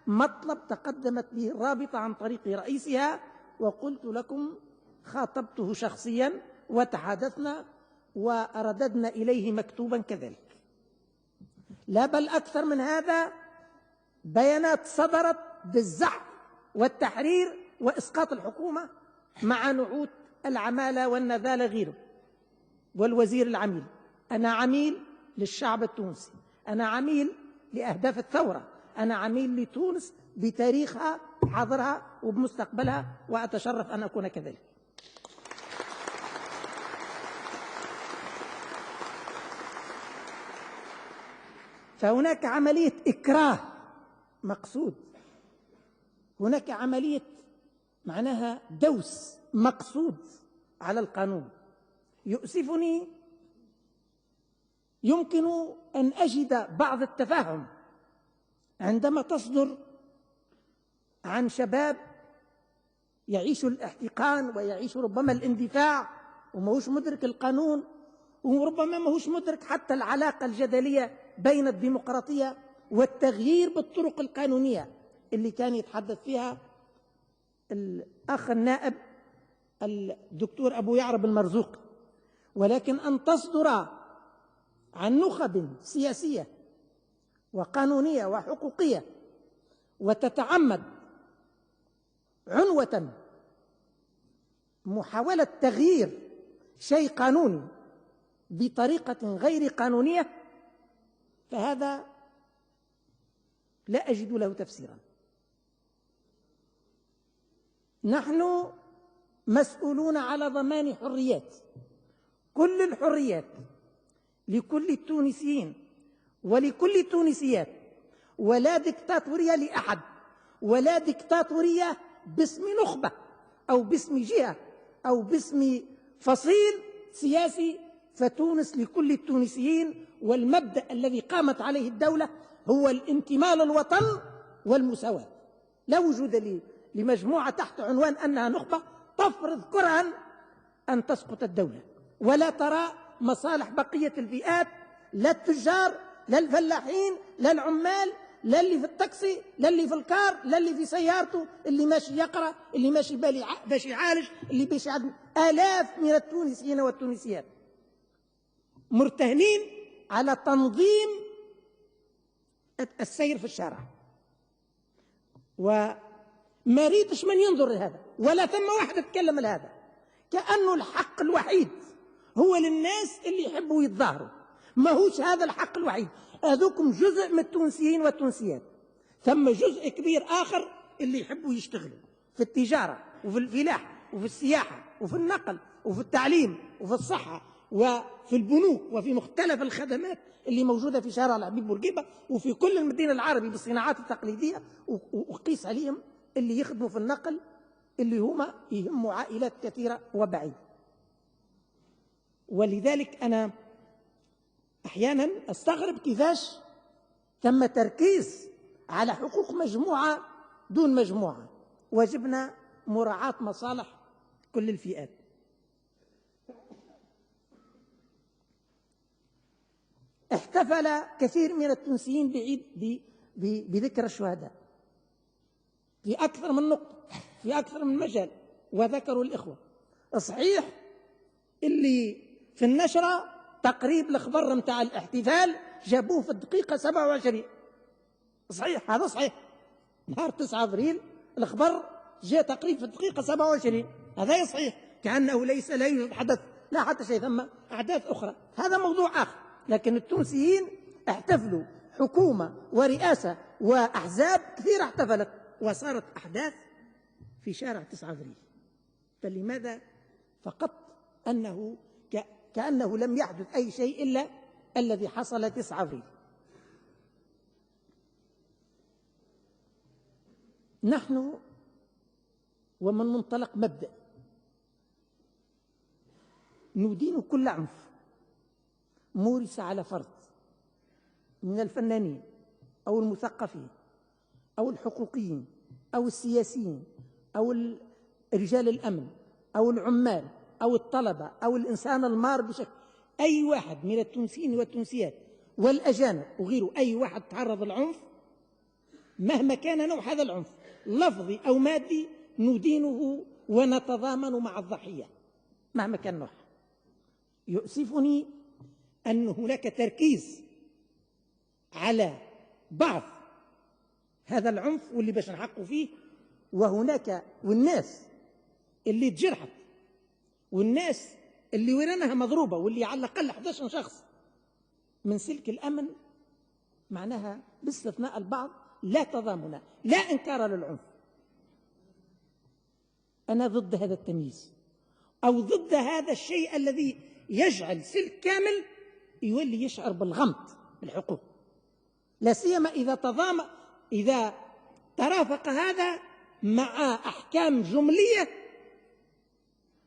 مطلب تقدمت به الرابطة عن طريق رئيسها، وقلت لكم خاطبته شخصيا وتحادثنا ورددنا إليه مكتوبا كذلك. لا بل أكثر من هذا، بيانات صدرت بالزحف والتحرير وإسقاط الحكومة مع نعوت العمالة والنذالة غيره والوزير العميل. أنا عميل للشعب التونسي، أنا عميل لأهداف الثورة، أنا عميل لتونس بتاريخها حاضرها وبمستقبلها، وأتشرف أن أكون كذلك. فهناك عملية إكراه مقصود، هناك عملية معناها دوس مقصود على القانون. يؤسفني، يمكن أن أجد بعض التفاهم عندما تصدر عن شباب يعيش الاحتقان ويعيش ربما الاندفاع وماهوش مدرك القانون، وربما ماهوش مدرك حتى العلاقة الجدلية بين الديمقراطية والتغيير بالطرق القانونية اللي كان يتحدث فيها الأخ النائب الدكتور أبو يعرب المرزوق. ولكن أن تصدر عن نخب سياسية وقانونية وحقوقية وتتعمد عنوة محاولة تغيير شيء قانوني بطريقة غير قانونية، فهذا لا أجد له تفسيرا. نحن مسؤولون على ضمان حريات، كل الحريات لكل التونسيين ولكل التونسيات، ولا ديكتاتورية لأحد، ولا ديكتاتورية باسم نخبة أو باسم جهة أو باسم فصيل سياسي. فتونس لكل التونسيين، والمبدأ الذي قامت عليه الدولة هو الانتماء للوطن والمساواة. لا وجود لمجموعة تحت عنوان أنها نخبة تفرض كرها أن تسقط الدولة، ولا ترى مصالح بقية الفئات، لا التجار لا الفلاحين لا العمال لا اللي في التاكسي لا اللي في الكار لا اللي في سيارته، اللي ماشي يقرأ، اللي ماشي باش يعالج، اللي باش يعالج. آلاف من التونسيين والتونسيات مرتهنين على تنظيم السير في الشارع، وما ريتش من ينظر لهذا، ولا ثم واحد يتكلم لهذا، كأنه الحق الوحيد هو للناس اللي يحبوا يتظاهروا. ما هوش هذا الحق الوحيد، هذوكم جزء من التونسيين والتونسيات، ثم جزء كبير آخر اللي يحبوا يشتغلوا في التجارة وفي الفلاحة وفي السياحة وفي النقل وفي التعليم وفي الصحة وفي البنوك وفي مختلف الخدمات اللي موجودة في شارع العبيد بورقيبة وفي كل المدينة العربي بالصناعات التقليدية، وقيس عليهم اللي يخدموا في النقل اللي هما يهموا عائلات كثيرة وبعيدة. ولذلك أنا أحيانا أستغرب كيفاش ثم تركيز على حقوق مجموعة دون مجموعة، واجبنا مراعاة مصالح كل الفئات. احتفل كثير من التونسيين بعيد بذكرى الشهداء في أكثر من نقطة في أكثر من مجال، وذكروا الإخوة. صحيح اللي في النشرة تقريب الخبر متاع الاحتفال جابوه في الدقيقة 27، صحيح هذا صحيح، نهار 9 أبريل الخبر جاء تقريب في الدقيقة 27، هذا صحيح، كأنه ليس لا يوجد حدث لا حتى شيء، ثم أحداث أخرى، هذا موضوع آخر. لكن التونسيين احتفلوا، حكومة ورئاسة وأحزاب كثيرة احتفلت، وصارت أحداث في شارع 9 أبريل. فلماذا فقط كأنه لم يحدث أي شيء إلا الذي حصل 9 أبريل. نحن ومن منطلق مبدأ ندين كل عنف مورس على فرد من الفنانين أو المثقفين أو الحقوقيين أو السياسيين أو رجال الأمن أو العمال أو الطلبة أو الإنسان المار بشكل، أي واحد من التونسيين والتونسيات والأجانب وغيره، أي واحد تعرض للعنف مهما كان نوع هذا العنف لفظي أو مادي ندينه ونتضامن مع الضحية مهما كان نوعها. يؤسفني أن هناك تركيز على بعض هذا العنف واللي باش نحقوا فيه، والناس اللي تجرحت والناس اللي ورانها مضروبة واللي على الأقل 11 شخص من سلك الأمن، معناها باستثناء البعض لا تضامن لا إنكار للعنف. أنا ضد هذا التمييز أو ضد هذا الشيء الذي يجعل سلك كامل يولي يشعر بالغمط بالحقوق، لا سيما إذا ترافق هذا مع أحكام جملية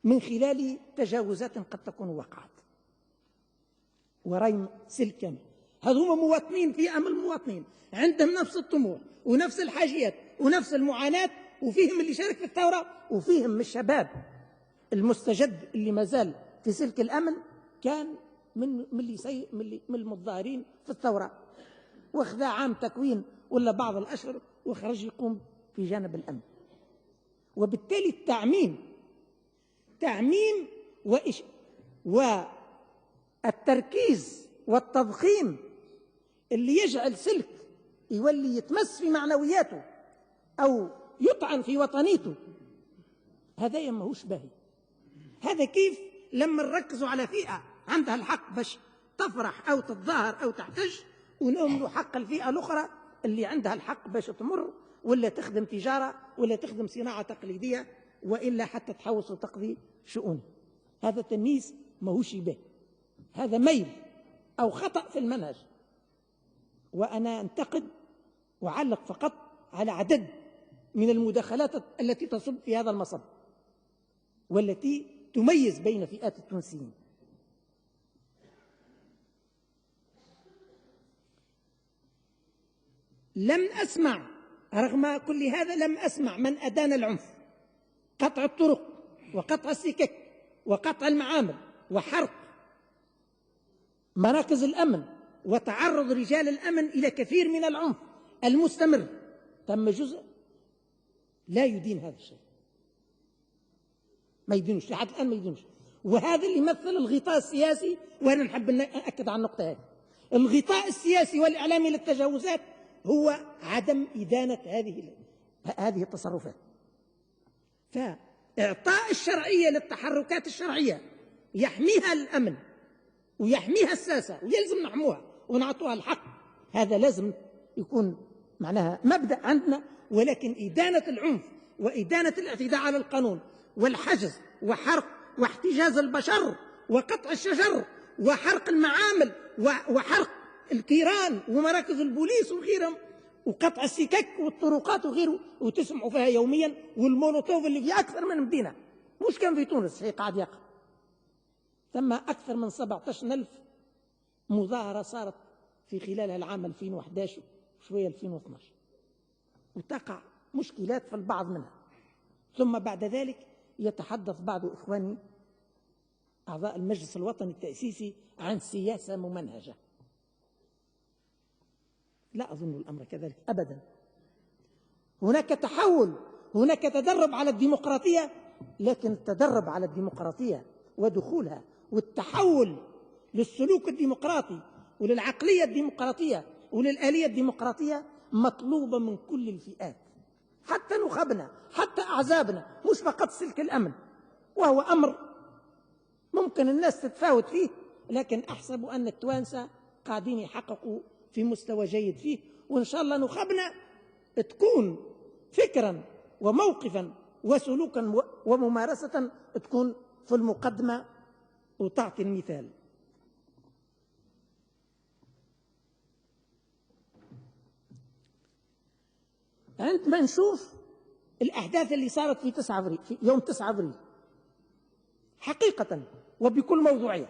من خلال تجاوزات قد تكون وقعت. ورين سلك كامل هذوما مواطنين في أمل المواطنين، عندهم نفس الطموح ونفس الحاجيات ونفس المعاناة، وفيهم اللي شارك في الثورة وفيهم الشباب المستجد اللي ما زال في سلك الأمن كان من المتظاهرين في الثورة، واخذ عام تكوين ولا بعض الأشهر وخرج يقوم في جانب الأمن. وبالتالي التعميم والتركيز والتضخيم اللي يجعل سلك يولي يتمس في معنوياته أو يطعن في وطنيته، هذا ماهوش باهي. هذا كيف لما نركزوا على فئة عندها الحق باش تفرح أو تتظاهر أو تحتج، ونؤمنوا حق الفئة الأخرى اللي عندها الحق باش تمر ولا تخدم تجارة ولا تخدم صناعة تقليدية وإلا حتى تحوص وتقضي شؤون. هذا تمييز ماهوش باهي، هذا ميل أو خطأ في المنهج. وأنا أنتقد وأعلق فقط على عدد من المداخلات التي تصب في هذا المصب والتي تميز بين فئات التونسيين. لم أسمع رغم كل هذا لم أسمع من أدان العنف، قطع الطرق وقطع السكك وقطع المعامل وحرق مراكز الأمن وتعرض رجال الأمن إلى كثير من العنف المستمر، تم جزء لا يدين هذا الشيء، ما يدينوش لحد الآن، ما يدينوش. وهذا اللي يمثل الغطاء السياسي، وأنا نحب نأكد على النقطة هذه. الغطاء السياسي والإعلامي للتجاوزات هو عدم إدانة هذه التصرفات. فإعطاء الشرعية للتحركات الشرعية يحميها الأمن ويحميها الساسة ويلزم نحموها ونعطوها الحق، هذا لازم يكون معناها مبدأ عندنا. ولكن إدانة العنف وإدانة الاعتداء على القانون والحجز وحرق واحتجاز البشر وقطع الشجر وحرق المعامل وحرق الكيران ومراكز البوليس وغيرهم وقطع السكك والطرقات وغيره، وتسمعوا فيها يوميا. والمولوتوف اللي في أكثر من مدينة، مش كان في تونس، هي قاعد يقع. ثم أكثر من 17,000 مظاهرة صارت في خلال العام 2011 وشوية 2012، وتقع مشكلات في البعض منها. ثم بعد ذلك يتحدث بعض إخواني أعضاء المجلس الوطني التأسيسي عن سياسة ممنهجة. لا أظن الأمر كذلك أبدا. هناك تحول، هناك تدرب على الديمقراطية، لكن التدرب على الديمقراطية ودخولها والتحول للسلوك الديمقراطي وللعقلية الديمقراطية وللآلية الديمقراطية مطلوبة من كل الفئات، حتى نخبنا، حتى أعزابنا، مش فقط سلك الأمن. وهو أمر ممكن الناس تتفاوت فيه، لكن أحسب أن التوانسة قاعدين يحققوا في مستوى جيد فيه. وإن شاء الله نخبنا تكون فكرا وموقفا وسلوكا وممارسة تكون في المقدمة وتعطي المثال. عندما نشوف الأحداث اللي صارت في 9 أبريل، في يوم 9 أبريل حقيقة وبكل موضوعية،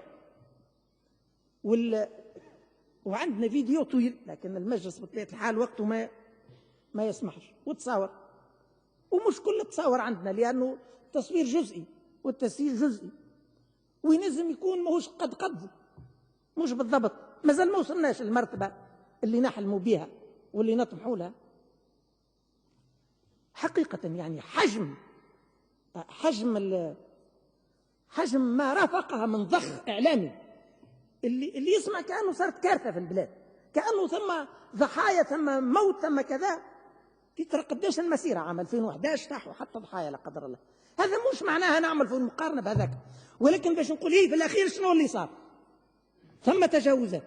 وعندنا فيديو طويل لكن المجلس بطبيعة الحال وقته ما يسمحش، وتصور، ومش كل تصور عندنا لأنه تصوير جزئي والتسجيل جزئي، وينزم يكون ماهوش قد مش بالضبط، مازال ما وصلناش المرتبة اللي نحلموا بها واللي نطمحوا لها. حقيقة يعني حجم ما رافقها من ضخ إعلامي اللي يسمع كأنه صارت كارثة في البلاد، كأنه ثم ضحايا، ثم موت، ثم كذا. ترى قديش المسيرة عام 2011 طاحوا حتى ضحايا لا قدر الله. هذا مش معناها نعمل في المقارنة بهذاك، ولكن باش نقول في الأخير شنو اللي صار. ثم تجاوزات،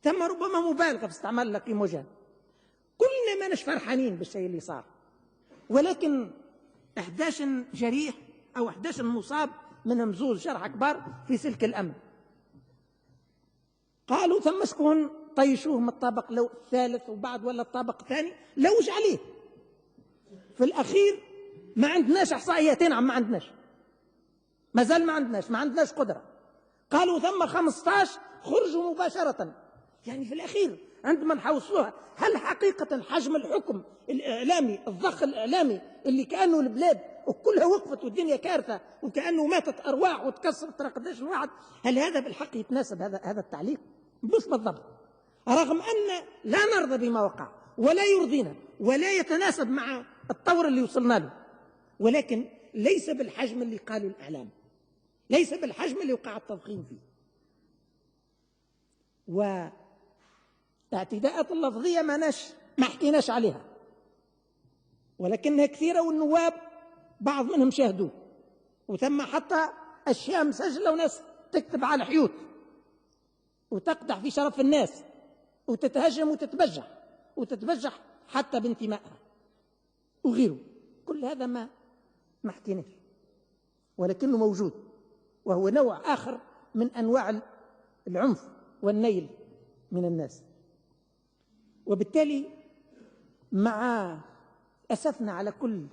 ثم ربما مبالغة في استعمال اللقيموجات. كلنا ما نش فرحانين بالشيء اللي صار، ولكن 11 جريح أو 11 مصاب منهم زوج جرح كبار في سلك الأمن. قالوا ثم شكون طيشوه من الطابق الثالث وبعد ولا الطابق الثاني لوج عليه. في الأخير ما عندناش إحصائياتين، ما عندناش، ما زال ما عندناش قدرة. قالوا ثم 15 خرجوا مباشرة. يعني في الأخير عندما نحوصلوها، هل حقيقة حجم الحكم الإعلامي، الضخ الإعلامي اللي كأنه البلاد وكلها وقفت والدنيا كارثة وكأنه ماتت أرواح وتكسرت قداش الواحد، هل هذا بالحق يتناسب هذا التعليق؟ مش بالضبط، رغم أن لا نرضى بما وقع ولا يرضينا ولا يتناسب مع الطور اللي وصلنا له، ولكن ليس بالحجم اللي قالوا الإعلام، ليس بالحجم اللي وقع التضخيم فيه. واعتداءات اللفظية ما حكيناش عليها، ولكنها كثيرة، والنواب بعض منهم شاهدوه، وثم حتى أشياء مسجلة وناس تكتب على الحيوت وتقدح في شرف الناس وتتهجم وتتبجح حتى بانتمائها وغيره. كل هذا ما حكيناش، ولكنه موجود، وهو نوع آخر من أنواع العنف والنيل من الناس. وبالتالي مع أسفنا على كل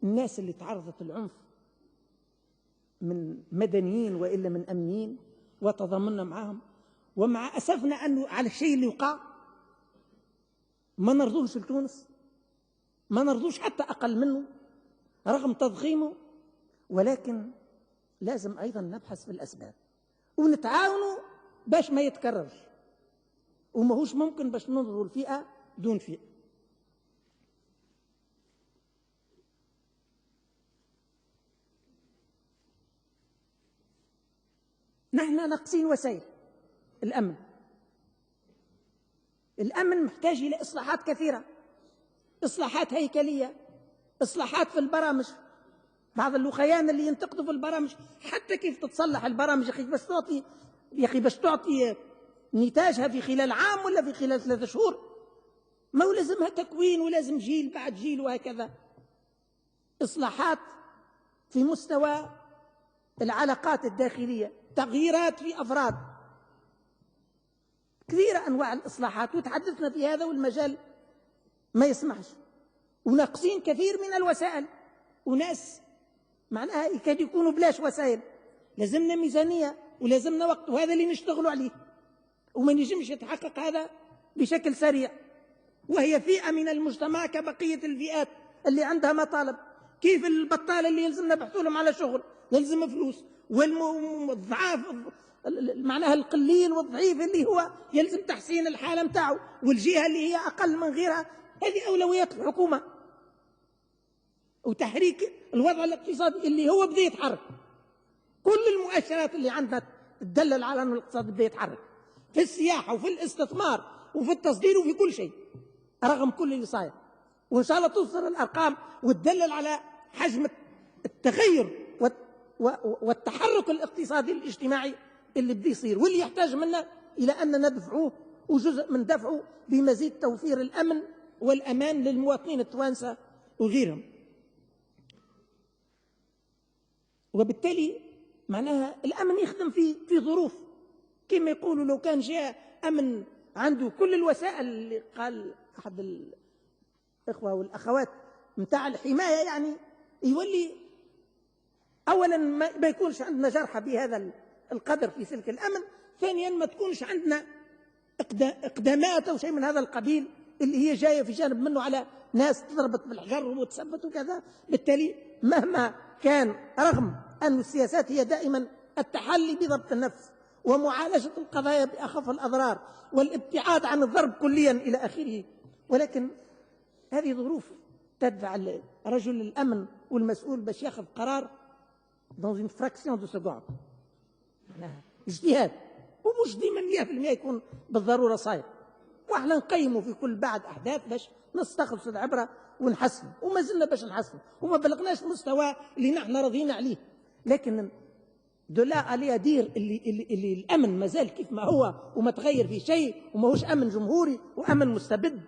الناس اللي تعرضت للعنف من مدنيين وإلا من أمنيين وتضامننا معهم، ومع أسفنا أنه على الشيء اللي وقع ما نرضوش لتونس، ما نرضوش حتى أقل منه رغم تضخيمه، ولكن لازم أيضا نبحث في الأسباب ونتعاونوا باش ما يتكررش، وما هوش ممكن باش ننظروا الفئة دون فئة. نحن ناقصين وسائل الأمن محتاج إلى إصلاحات كثيرة، إصلاحات هيكلية، إصلاحات في البرامج. بعض اللخيان اللي ينتقدوا في البرامج حتى كيف تتصلح البرامج، يا أخي باش تعطي نتاجها في خلال عام ولا في خلال 3 شهور، ما هو لازمها تكوين ولازم جيل بعد جيل وهكذا. إصلاحات في مستوى العلاقات الداخلية، تغييرات في أفراد، كثيرة أنواع الإصلاحات وتحدثنا في هذا والمجال ما يسمحش. وناقصين كثير من الوسائل، وناس معناها يكاد يكونوا بلاش وسائل. لازمنا ميزانية ولازمنا وقت، وهذا اللي نشتغلوا عليه، وما نجمش يتحقق هذا بشكل سريع. وهي فئة من المجتمع كبقية الفئات اللي عندها مطالب. كيف البطال اللي يلزمنا نبحث لهم على شغل يلزم فلوس، والضعاف معناها القليل والضعيف اللي هو يلزم تحسين الحالة متاعه، والجهة اللي هي أقل من غيرها. هذه أولويات الحكومة، وتحريك الوضع الاقتصادي اللي هو بدأ يتحرك. كل المؤشرات اللي عندنا تدلل على أن الاقتصاد بدأ يتحرك في السياحة وفي الاستثمار وفي التصدير وفي كل شيء، رغم كل اللي صاير. وإن شاء الله توصل الأرقام وتدلل على حجم التغير والتحرك الاقتصادي الاجتماعي اللي بده يصير، واللي يحتاج منا إلى أن ندفعوه، وجزء من دفعه بمزيد توفير الأمن والأمان للمواطنين التوانسة وغيرهم. وبالتالي معناها الأمن يخدم في ظروف كما يقولوا، لو كان جاء أمن عنده كل الوسائل اللي قال أحد الإخوة والأخوات متاع الحماية، يعني يولي أولا ما يكونش عندنا جرحى بهذا القدر في سلك الأمن، ثانيا ما تكونش عندنا إقدامات أو شيء من هذا القبيل اللي هي جاية في جانب منه على ناس تضربت بالحجر وتثبت وكذا. بالتالي مهما كان، رغم أن السياسات هي دائما التحلي بضبط النفس ومعالجة القضايا بأخف الأضرار والابتعاد عن الضرب كليا إلى آخره، ولكن هذه ظروف تدفع رجل الأمن والمسؤول باش ياخذ قرار dans une fraction de seconde. اجتهاد، ومش ديما 100% يكون بالضرورة صاير. واحنا نقيموا في كل بعد أحداث باش نستخلص العبرة ونحسن، وما زلنا باش نحسن، وما بلغناش المستوى اللي نحن راضيين عليه. لكن دولا عليها دير اللي الأمن ما زال كيف ما هو وما تغير في شيء، وما هوش أمن جمهوري وأمن مستبد.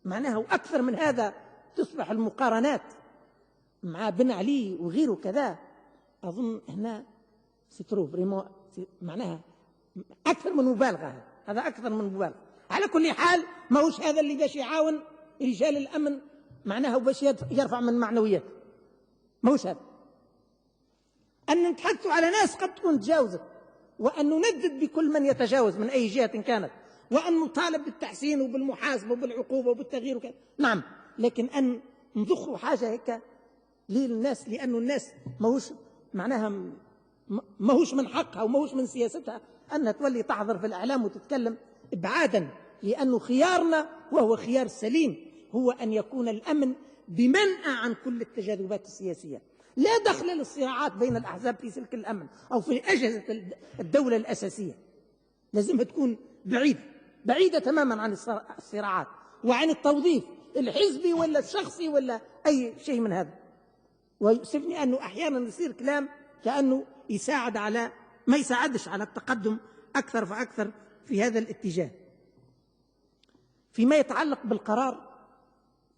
معناها وأكثر من هذا تصبح المقارنات مع بن علي وغيره كذا. أظن هنا ستروف معناها أكثر من مبالغة، هذا أكثر من مبالغة. على كل حال ما هوش هذا اللي باش يعاون رجال الأمن معناها وباش يرفع من معنويات، ما هوش هذا. أن نتحدثوا على ناس قد تكون تجاوزت، وأن نندد بكل من يتجاوز من أي جهة كانت، وأن نطالب بالتحسين وبالمحاسبة وبالعقوبة وبالتغيير وكذا. نعم، لكن أن نضخوا حاجة هيك للناس، لأنه الناس ماهوش معناها ماهوش من حقها وماهوش من سياستها أنها تولي تحضر في الإعلام وتتكلم إبعادا. لأنه خيارنا وهو خيار سليم هو أن يكون الأمن بمنأى عن كل التجاذبات السياسية. لا دخل للصراعات بين الأحزاب في سلك الأمن أو في أجهزة الدولة الأساسية. لازم تكون بعيدة تماما عن الصراعات وعن التوظيف الحزبي ولا الشخصي ولا أي شيء من هذا. ويؤسفني أنه أحيانا يصير كلام كأنه يساعد على ما يساعدش على التقدم أكثر فأكثر في هذا الاتجاه. فيما يتعلق بالقرار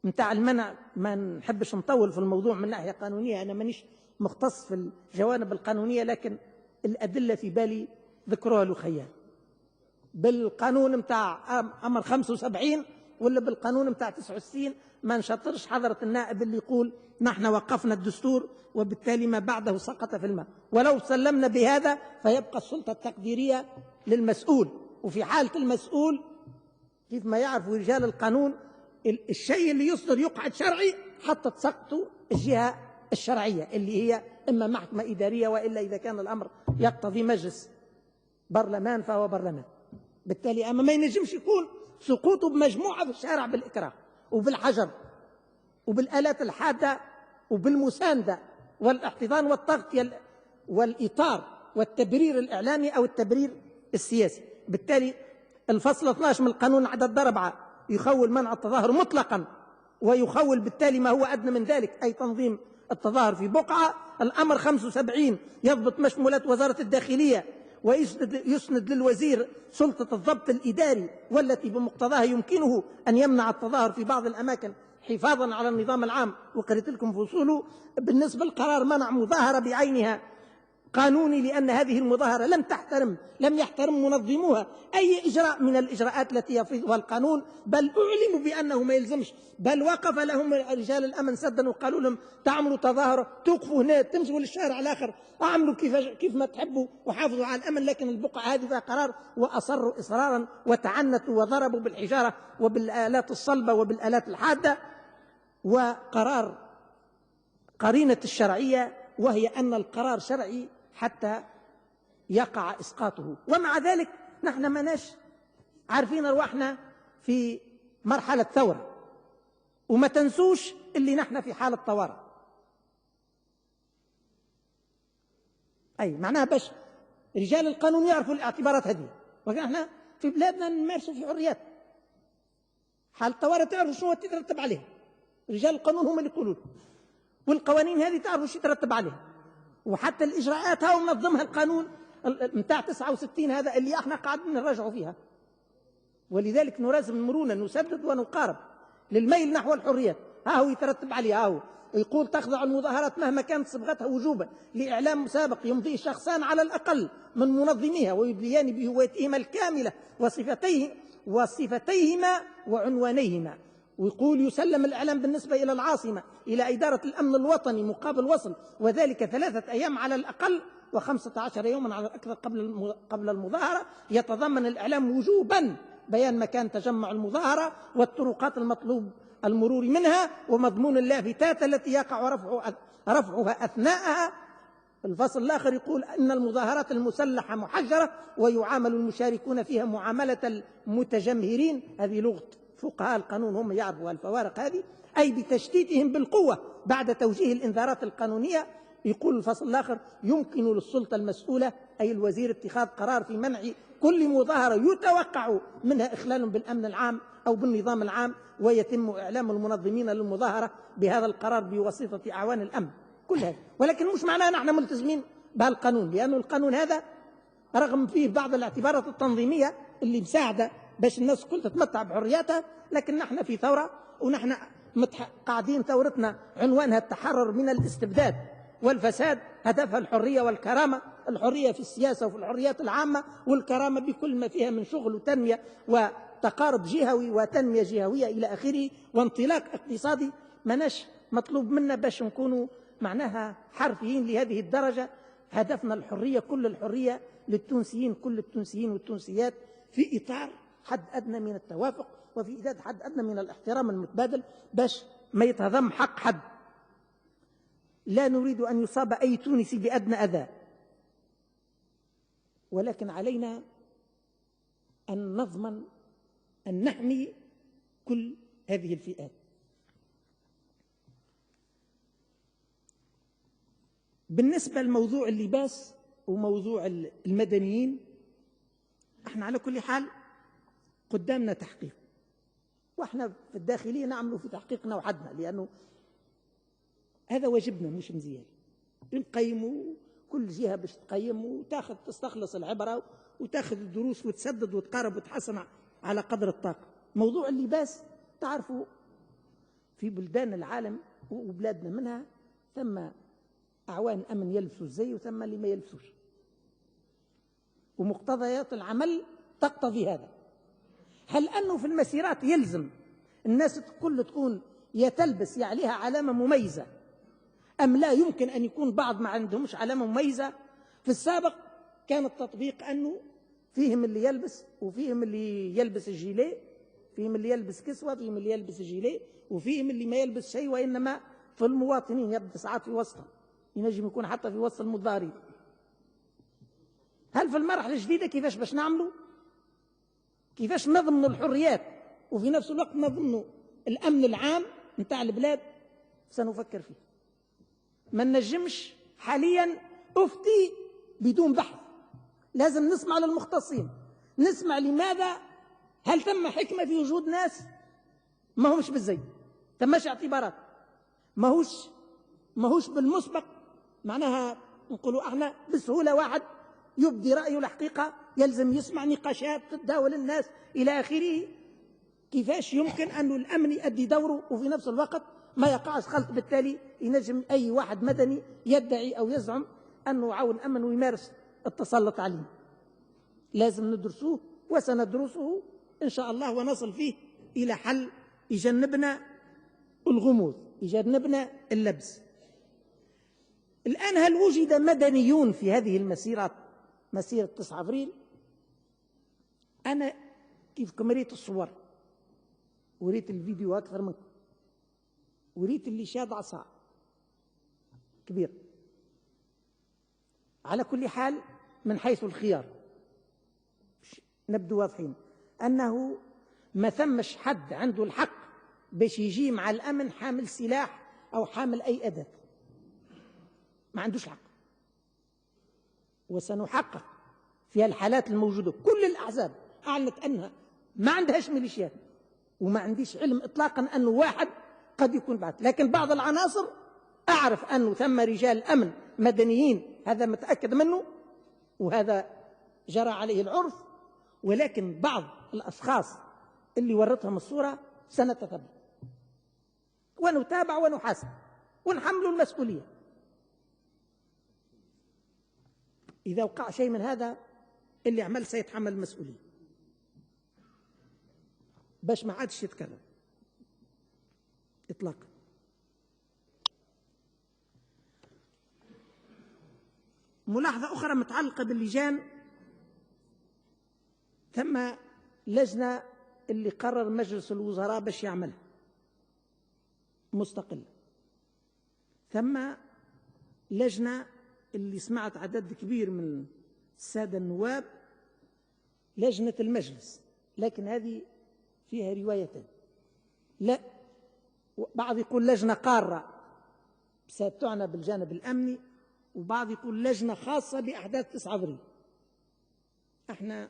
متاع المنع، ما نحبش نطول في الموضوع من ناحية قانونية، أنا مانيش مختص في الجوانب القانونية، لكن الأدلة في بالي ذكروها الأخيان. بالقانون متاع أمر 75 ولا بالقانون متاع 69 ما نشطرش حضرة النائب اللي يقول نحن وقفنا الدستور وبالتالي ما بعده سقط في الماء. ولو سلمنا بهذا فيبقى السلطة التقديرية للمسؤول، وفي حالة المسؤول كيف ما يعرفوا رجال القانون الشيء اللي يصدر يقعد شرعي حتى تسقطوا الجهة الشرعية اللي هي إما محكمة إدارية، وإلا إذا كان الأمر يقتضي مجلس برلمان فهو برلمان. بالتالي أما ما ينجمش يكون سقوطه بمجموعة في الشارع بالإكراه وبالحجر وبالآلات الحادة وبالمساندة والاحتضان والتغطية والإطار والتبرير الإعلامي أو التبرير السياسي. بالتالي الفصل 12 من القانون عدد 4 يخول منع التظاهر مطلقا، ويخول بالتالي ما هو أدنى من ذلك أي تنظيم التظاهر في بقعة. الأمر 75 يضبط مشمولات وزارة الداخلية ويسند للوزير سلطة الضبط الإداري والتي بمقتضاها يمكنه أن يمنع التظاهر في بعض الأماكن حفاظا على النظام العام. وقرأت لكم فصوله. بالنسبة للقرار منع مظاهرة بعينها قانوني، لأن هذه المظاهرة لم يحترم منظموها أي إجراء من الإجراءات التي يفرضها القانون، بل أعلموا بأنه ما يلزمش، بل وقف لهم رجال الأمن سدا وقالوا لهم تعملوا تظاهرة توقفوا هنا تمشوا للشارع الآخر اعملوا كيف ما تحبوا وحافظوا على الأمن. لكن البقعة هذه فيها قرار، وأصروا إصرارا وتعنتوا وضربوا بالحجارة وبالآلات الصلبة وبالآلات الحادة. وقرار قرينة الشرعية، وهي أن القرار شرعي حتى يقع إسقاطه. ومع ذلك نحن ماناش عارفين أرواحنا في مرحلة ثورة، وما تنسوش اللي نحن في حالة طوارئ. أي معناها باش رجال القانون يعرفوا الاعتبارات هذه، ونحن في بلادنا نمارسوا في حريات. حالة طوارئ تعرفوا شنو تترتب عليها، رجال القانون هم اللي يقولوا، والقوانين هذه تعرفوا شو يترتب عليها، وحتى الإجراءات هاو منظمها القانون متاع 69 هذا اللي احنا قاعدين نراجعوا فيها. ولذلك نلازم المرونة، نسدد ونقارب للميل نحو الحريات. ها هو يترتب عليها، هو يقول تخضع المظاهرات مهما كانت صبغتها وجوبا لإعلام مسابق يمضيه شخصان على الأقل من منظميها ويبديان بهويتهما الكاملة وصفتيهما وعنوانيهما. ويقول يسلم الإعلام بالنسبة إلى العاصمة إلى إدارة الأمن الوطني مقابل وصل، وذلك 3 أيام على الأقل و15 يوما على الأكثر قبل المظاهرة. يتضمن الإعلام وجوبا بيان مكان تجمع المظاهرة والطرقات المطلوب المرور منها ومضمون اللافتات التي يقع رفعها أثناءها. الفصل الآخر يقول أن المظاهرات المسلحة محجرة ويعامل المشاركون فيها معاملة المتجمهرين. هذه لغة فقهاء القانون هم يعرفوا الفوارق هذه، أي بتشتيتهم بالقوة بعد توجيه الإنذارات القانونية. يقول الفصل الآخر: يمكن للسلطة المسؤولة أي الوزير اتخاذ قرار في منع كل مظاهرة يتوقع منها إخلال بالأمن العام أو بالنظام العام، ويتم إعلام المنظمين للمظاهرة بهذا القرار بواسطة أعوان الأمن. كل هذا، ولكن مش معناه نحن ملتزمين بهالقانون، لأن القانون هذا رغم فيه بعض الاعتبارات التنظيمية اللي مساعدة باش الناس كل تتمتع بحرياتها، لكن نحن في ثورة، ونحن قاعدين ثورتنا عنوانها التحرر من الاستبداد والفساد، هدفها الحرية والكرامة، الحرية في السياسة وفي الحريات العامة، والكرامة بكل ما فيها من شغل وتنمية وتقارب جهوي وتنمية جهوية إلى آخره وانطلاق اقتصادي. مناش مطلوب منا باش نكونوا معناها حرفيين لهذه الدرجة. هدفنا الحرية، كل الحرية للتونسيين، كل التونسيين والتونسيات، في إطار حد أدنى من التوافق وفي إيجاد حد أدنى من الاحترام المتبادل باش ما يتهضم حق حد. لا نريد أن يصاب أي تونسي بأدنى أذى، ولكن علينا أن نضمن أن نحمي كل هذه الفئات. بالنسبة لموضوع اللباس وموضوع المدنيين، احنا على كل حال قدامنا تحقيق، واحنا في الداخلية نعمل في تحقيقنا وحدنا، لأنه هذا واجبنا مش مزيان. نقيموا كل جهة باش تقيم وتاخذ تستخلص العبرة وتاخذ الدروس وتسدد وتقارب وتحسن على قدر الطاقة. موضوع اللباس تعرفوا في بلدان العالم وبلادنا منها ثم أعوان أمن يلبسوا الزي وثم اللي ما يلبسوش، ومقتضيات العمل تقتضي هذا. هل أنه في المسيرات يلزم الناس الكل تكون يتلبس عليها علامة مميزة، أم لا يمكن أن يكون بعض ما عندهمش علامة مميزة؟ في السابق كان التطبيق أنه فيهم اللي يلبس وفيهم اللي يلبس الجيليه، فيهم اللي يلبس كسوة، فيهم اللي يلبس الجيليه، وفيهم اللي ما يلبس شيء، وإنما في المواطنين يبدأ ساعات في وسطهم، ينجم يكون حتى في وسط المتظاهرين. هل في المرحلة الجديدة كيفاش باش نعملوا؟ كيفاش نضمنوا الحريات وفي نفس الوقت نضمنوا الأمن العام نتاع البلاد؟ سنفكر فيه. ما نجمش حاليا أفتي بدون بحث، لازم نسمع للمختصين، نسمع لماذا، هل ثم حكمة في وجود ناس ما همش بالزي، ثماش اعتبارات، ماهوش بالمسبق، معناها نقولوا احنا بسهولة واحد يبدي رأيه الحقيقة يلزم يسمع نقاشات تتداول الناس إلى آخره. كيفاش يمكن أن الأمن يؤدي دوره وفي نفس الوقت ما يقعش خلط؟ بالتالي ينجم أي واحد مدني يدعي أو يزعم أنه عون أمن ويمارس التسلط عليه. لازم ندرسوه وسندرسه إن شاء الله ونصل فيه إلى حل يجنبنا الغموض، يجنبنا اللبس. الآن هل وجد مدنيون في هذه المسيرات، مسيرة 9 أبريل؟ أنا كيفكم ريت الصور وريت الفيديو أكثر منكم، وريت اللي شاد عصا كبير. على كل حال من حيث الخيار نبدو واضحين أنه ما ثمش حد عنده الحق باش يجي مع الأمن حامل سلاح أو حامل أي أداة، ما عندوش حق. وسنحقق في الحالات الموجودة كل الأحزاب أعلنت أنها ما عندهاش ميليشيات، وما عنديش علم إطلاقا أنه واحد قد يكون بعد، لكن بعض العناصر أعرف أنه ثم رجال أمن مدنيين، هذا متأكد منه وهذا جرى عليه العرف. ولكن بعض الأشخاص اللي ورتهم الصورة سنتتبع ونتابع ونحاسب ونحمل المسؤولية. إذا وقع شيء من هذا اللي عمل سيتحمل المسؤولية باش ما عادش يتكلم إطلاقا. ملاحظة أخرى متعلقة باللجان، ثم لجنة اللي قرر مجلس الوزراء باش يعملها مستقلة، ثم لجنة اللي سمعت عدد كبير من السادة النواب، لجنة المجلس، لكن هذه فيها روايتين. لا، بعض يقول لجنة قارة ستعنى بالجانب الأمني، وبعض يقول لجنة خاصة بأحداث 9 أبريل. احنا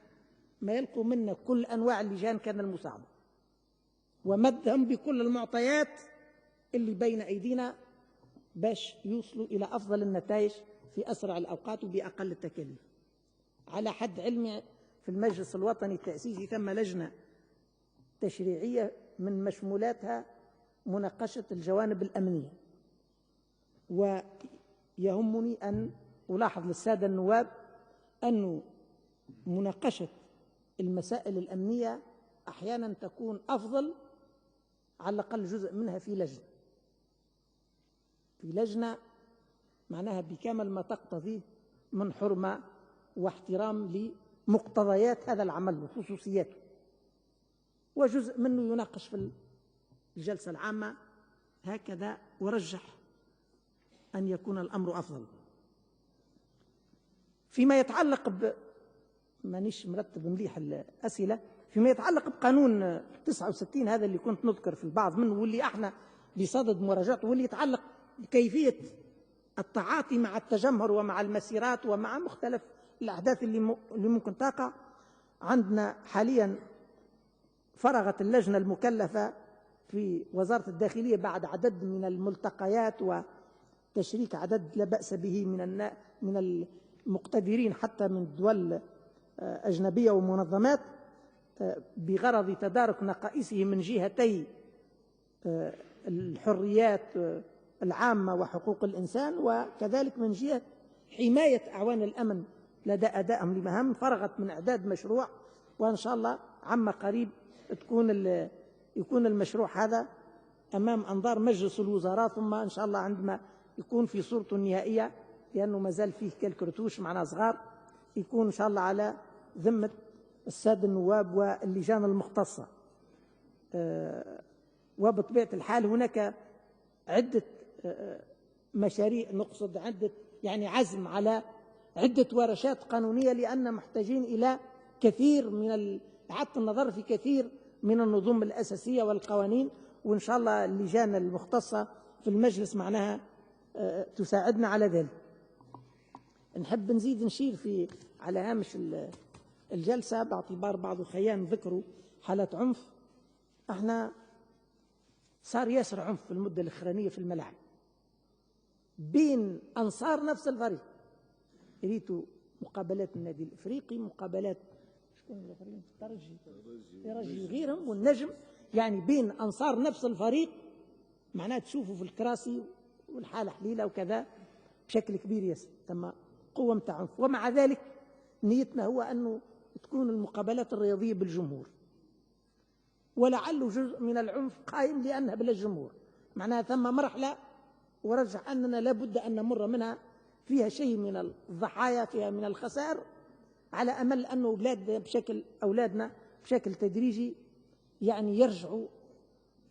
ما يلقوا منا كل أنواع اللجان كان المساعدة، ومدهم بكل المعطيات اللي بين أيدينا باش يوصلوا إلى أفضل النتائج في أسرع الأوقات وبأقل التكاليف. على حد علمي في المجلس الوطني التأسيسي ثم لجنة تشريعية من مشمولاتها مناقشة الجوانب الأمنية، ويهمني أن ألاحظ للسادة النواب أن مناقشة المسائل الأمنية أحيانا تكون أفضل، على الأقل جزء منها في لجنة معناها بكامل ما تقتضيه من حرمة واحترام لمقتضيات هذا العمل وخصوصياته، وجزء منه يناقش في الجلسة العامة هكذا. ورجح أن يكون الأمر أفضل. فيما يتعلق مانيش مرتب مليح الأسئلة، فيما يتعلق بقانون 69 هذا اللي كنت نذكر في البعض منه واللي احنا بصدد مراجعته، واللي يتعلق بكيفية التعاطي مع التجمهر ومع المسيرات ومع مختلف الأحداث اللي ممكن تقع. عندنا حاليا فرغت اللجنة المكلفة في وزارة الداخلية بعد عدد من الملتقيات وتشريك عدد لا بأس به من المقتدرين حتى من دول أجنبية ومنظمات، بغرض تدارك نقائصه من جهتي الحريات العامة وحقوق الإنسان، وكذلك من جهة حماية أعوان الأمن لدى أدائهم لمهام. فرغت من إعداد مشروع، وإن شاء الله عما قريب يكون المشروع هذا أمام أنظار مجلس الوزراء، ثم إن شاء الله عندما يكون في صورته النهائية، لأنه ما زال فيه كالكرتوش معنا صغار، يكون إن شاء الله على ذمة السادة النواب واللجان المختصة. وبطبيعة الحال هناك عدة مشاريع، نقصد عدة يعني عزم على عدة ورشات قانونية، لأن محتاجين إلى كثير من إعادة النظر في كثير من النظم الأساسية والقوانين، وإن شاء الله اللجان المختصة في المجلس معناها تساعدنا على ذلك. نحب نزيد نشير على هامش الجلسة باعتبار بعض خيان ذكروا حالة عنف. احنا صار ياسر عنف في المدة الأخرانية في الملاعب بين أنصار نفس الفريق. ريتوا مقابلات النادي الإفريقي، مقابلات ترجي وغيرهم والنجم، يعني بين أنصار نفس الفريق معناه تشوفوا في الكراسي والحالة حليلة وكذا بشكل كبير ياسر، ثم قوة متاع عنف. ومع ذلك نيتنا هو أنه تكون المقابلات الرياضية بالجمهور، ولعله جزء من العنف قائم لأنها بلا جمهور، معناها ثم مرحلة ورجح أننا لابد أن نمر منها فيها شيء من الضحايا، فيها من الخسائر، على أمل أن أولادنا بشكل تدريجي يعني يرجعوا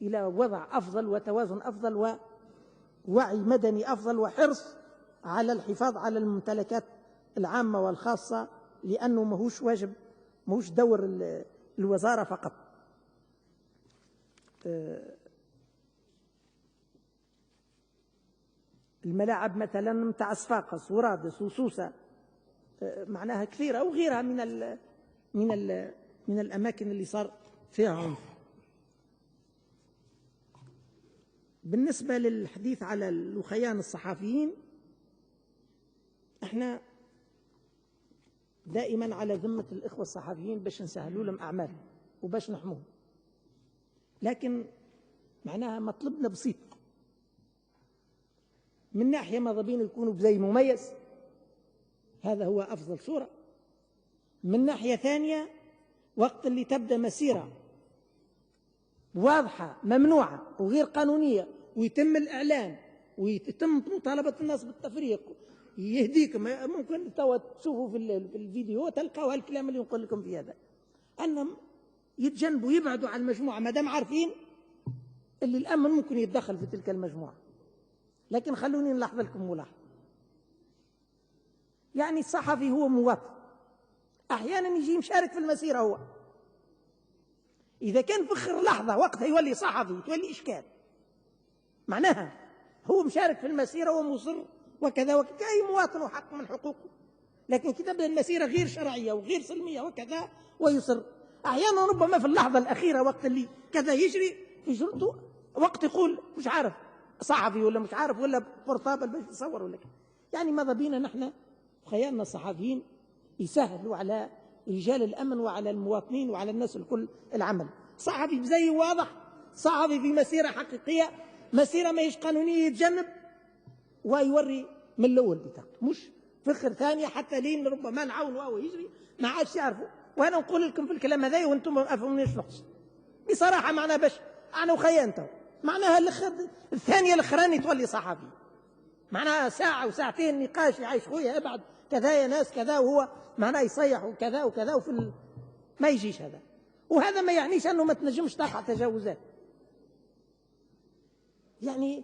إلى وضع أفضل وتوازن أفضل ووعي مدني أفضل وحرص على الحفاظ على الممتلكات العامة والخاصة، لأنه ماهوش واجب، ماهوش دور الوزارة فقط. الملاعب مثلا متاع صفاقس ورادس وسوسة معناها كثيرة، وغيرها من الأماكن اللي صار فيها عنف. بالنسبة للحديث على الأخيان الصحفيين، احنا دائما على ذمة الإخوة الصحفيين باش نسهلوا لهم أعمالهم وباش نحموهم، لكن معناها مطلبنا بسيط. من ناحية ماذا بين يكونوا بزي مميز، هذا هو أفضل صورة. من ناحية ثانية وقت اللي تبدأ مسيرة واضحة ممنوعة وغير قانونية ويتم الإعلان ويتم مطالبة الناس بالتفريق، يهديكم ممكن تشوفوا في الفيديو تلقوا هالكلام اللي نقول لكم في هذا، أنهم يتجنبوا يبعدوا عن المجموعة ما دام عارفين اللي الأمن ممكن يتدخل في تلك المجموعة. لكن خلوني نلاحظ لكم ملاحظة، يعني الصحفي هو مواطن، أحيانا يجي مشارك في المسيرة، هو إذا كان في آخر لحظة وقتها يولي صحفي تولي إشكال. معناها هو مشارك في المسيرة ومصر وكذا وكذا كأي مواطن وحق من حقوقه، لكن كتاب المسيرة غير شرعية وغير سلمية وكذا ويصر. أحيانا ربما في اللحظة الأخيرة وقت اللي كذا يجري في شرطه وقت يقول مش عارف صحفي ولا مش عارف ولا بورتابل باش يصور ولا كذا. يعني ماذا بينا نحن خيالنا الصحفيين يسهلوا على رجال الأمن وعلى المواطنين وعلى الناس الكل العمل. صحفي زي واضح، صحفي في مسيرة حقيقية، مسيرة ما هيش قانونية، يتجنب ويوري من الأول بطاقته، مش فخر ثانية حتى لين ربما نعاون وهو يجري ما عادش يعرفوا. وأنا نقول لكم في الكلام هذا وأنتم ما فهمونيش نقص بصراحة. معناها باش أنا وخيانته معناها الثانية الأخراني تولي صحفي، معناها ساعة وساعتين نقاش يعيش خويا ابعد كذا يا ناس كذا، وهو معناه يصيح وكذا وكذا ما يجيش هذا. وهذا ما يعنيش أنه ما تنجمش تقع تجاوزات، يعني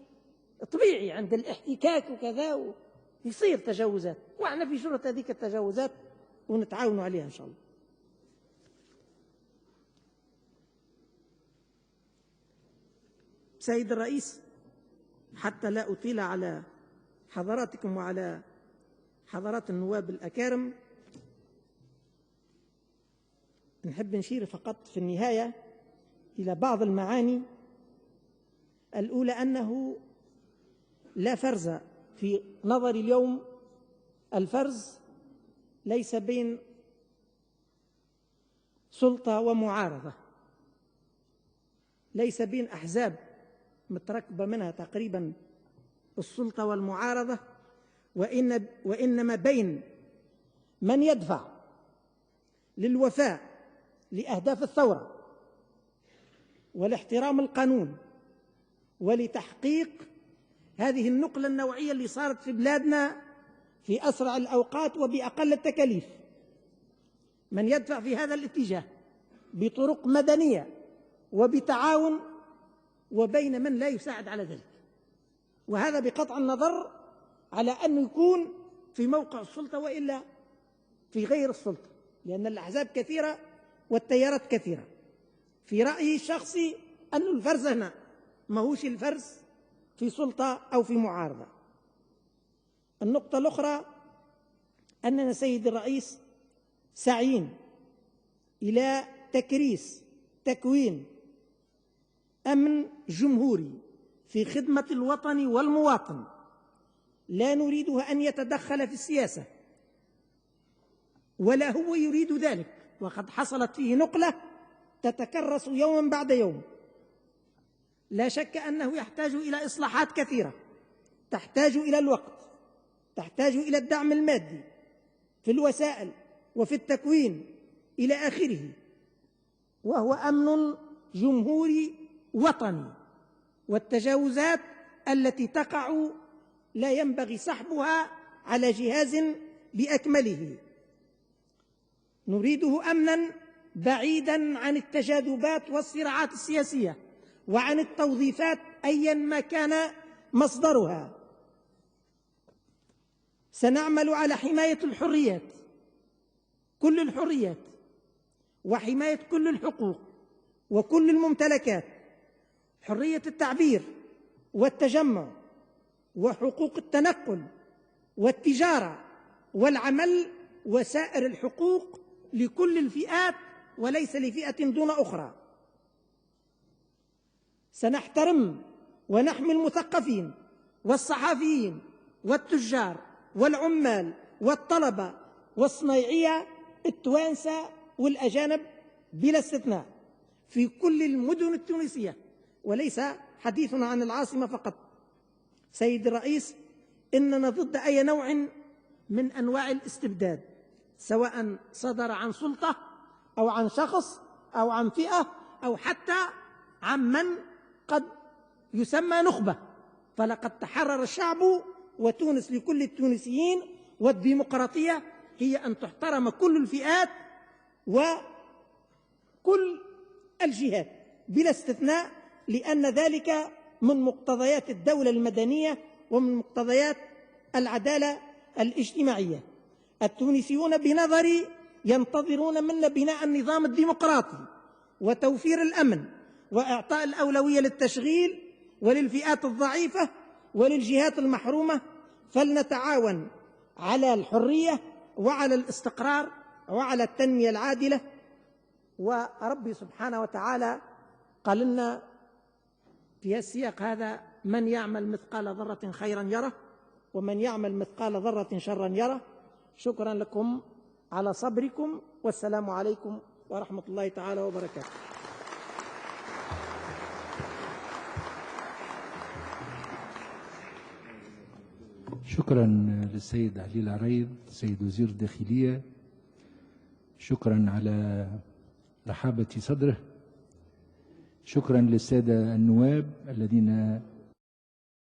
طبيعي عند الاحتكاك وكذا يصير تجاوزات، وإحنا في شرط هذيك التجاوزات ونتعاونوا عليها إن شاء الله. سيد الرئيس، حتى لا أطيل على حضراتكم وعلى حضرات النواب الأكارم، نحب نشير فقط في النهاية إلى بعض المعاني. الأولى أنه لا فرز في نظري اليوم، الفرز ليس بين سلطة ومعارضة، ليس بين أحزاب متركبة منها تقريبا السلطة والمعارضة، وإنما بين من يدفع للوفاء لأهداف الثورة ولاحترام القانون ولتحقيق هذه النقلة النوعية اللي صارت في بلادنا في أسرع الأوقات وبأقل التكاليف، من يدفع في هذا الاتجاه بطرق مدنية وبتعاون، وبين من لا يساعد على ذلك. وهذا بقطع النظر على أنه يكون في موقع السلطة وإلا في غير السلطة، لأن الأحزاب كثيرة والتيارات كثيرة. في رأيي الشخصي أن الفرز هنا ما هوش الفرز في سلطة أو في معارضة. النقطة الأخرى أننا سيد الرئيس سعيين إلى تكوين أمن جمهوري في خدمة الوطن والمواطن، لا نريده أن يتدخل في السياسة ولا هو يريد ذلك، وقد حصلت فيه نقلة تتكرس يوما بعد يوم. لا شك أنه يحتاج إلى إصلاحات كثيرة، تحتاج إلى الوقت، تحتاج إلى الدعم المادي في الوسائل وفي التكوين إلى آخره، وهو أمن جمهوري وطني. والتجاوزات التي تقع لا ينبغي سحبها على جهاز بأكمله. نريده أمنا بعيدا عن التجاذبات والصراعات السياسية وعن التوظيفات أيا ما كان مصدرها. سنعمل على حماية الحريات، كل الحريات، وحماية كل الحقوق وكل الممتلكات، حرية التعبير والتجمع وحقوق التنقل والتجارة والعمل وسائر الحقوق لكل الفئات وليس لفئة دون أخرى. سنحترم ونحمي المثقفين والصحفيين والتجار والعمال والطلبة والصنايعية التوانسة والأجانب بلا استثناء في كل المدن التونسية، وليس حديثنا عن العاصمة فقط. سيد الرئيس، إننا ضد أي نوع من أنواع الاستبداد، سواء صدر عن سلطة أو عن شخص أو عن فئة أو حتى عن من قد يسمى نخبة. فلقد تحرر الشعب وتونس لكل التونسيين، والديمقراطية هي أن تحترم كل الفئات وكل الجهات بلا استثناء، لأن ذلك من مقتضيات الدولة المدنية ومن مقتضيات العدالة الاجتماعية. التونسيون بنظري ينتظرون منا بناء النظام الديمقراطي وتوفير الأمن وإعطاء الأولوية للتشغيل وللفئات الضعيفة وللجهات المحرومة، فلنتعاون على الحرية وعلى الاستقرار وعلى التنمية العادلة. وربي سبحانه وتعالى قال لنا في السياق هذا: من يعمل مثقال ذرة خيرا يره ومن يعمل مثقال ذرة شرا يره. شكرا لكم على صبركم، والسلام عليكم ورحمة الله تعالى وبركاته. شكرا للسيد علي العريض سيد وزير الداخلية، شكرا على رحابة صدره. شكرا للسادة النواب الذين